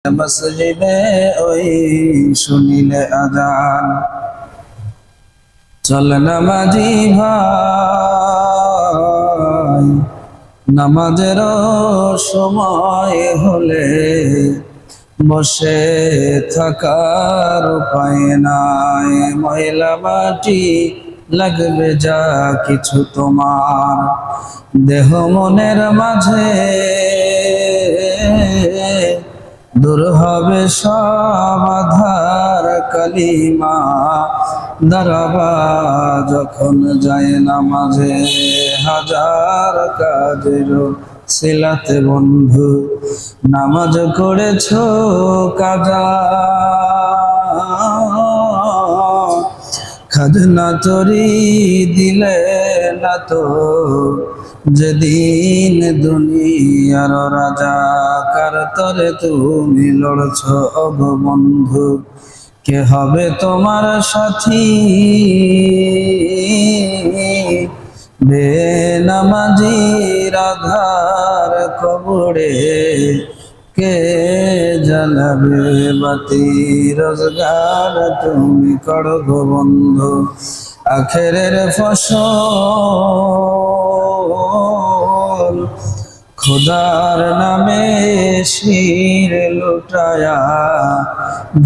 মসজিদে ওই শুনিলে আজান, চল নামাজি ভাই, নামাজের সময় হলে বসে থাকার উপায় নাই। ময়লা মাটি লাগবে যা কিছু তোমার, দেহ মনের মাঝে দূর হবে সব আধার। কালিমা দাঁড়াবা যখন যায় নামাজে, হাজার কাজের সিলাতে বন্ধু নামাজ করেছো কাজা। খাজনা তরি দিলে না তো যেদিন দুনিয়ার রাজা, কার তরে তুমি লড়ছ অগো বন্ধু, কে হবে তোমার সাথী? বেনামাজি রাধার কবরে কে জ্বালাবে বাতি? রোজগার তুমি করো গো বন্ধু, আখেরের ফসল খোদার নামে শির লুটায়া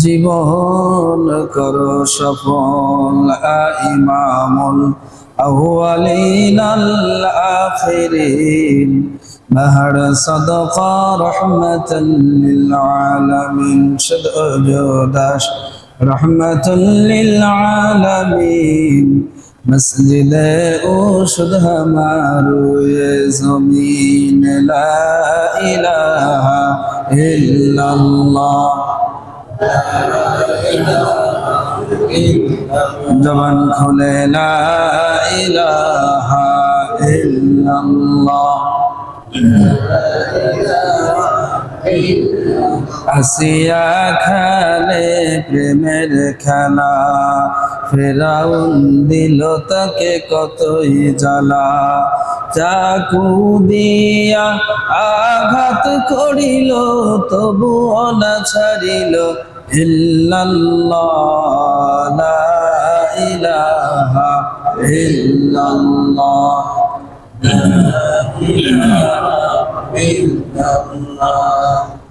জীবন করো সফল। ইমামুল আউয়ালিন আল আখিরিন, বাহর সাদাকা রহমাতাল লিল আলামিন, শুদ্ধদাস রহমাতুল লিল আলামিন। মসজিদে ও শুদ্ধ মারুয়ে জমিন, লা ইলাহা ইল্লাল্লাহ। জবান খুলে লা ইলাহা ইল্লাল্লাহ। আসিয়া খালে প্রেমের খেলা, ফেরাউন দিল তাকে কতই জ্বালা। চাকু দিয়া আঘাত করিল তবুও না ছাড়িল, ইল্লাল্লাহ লা ইলাহা ইল্লাল্লাহ।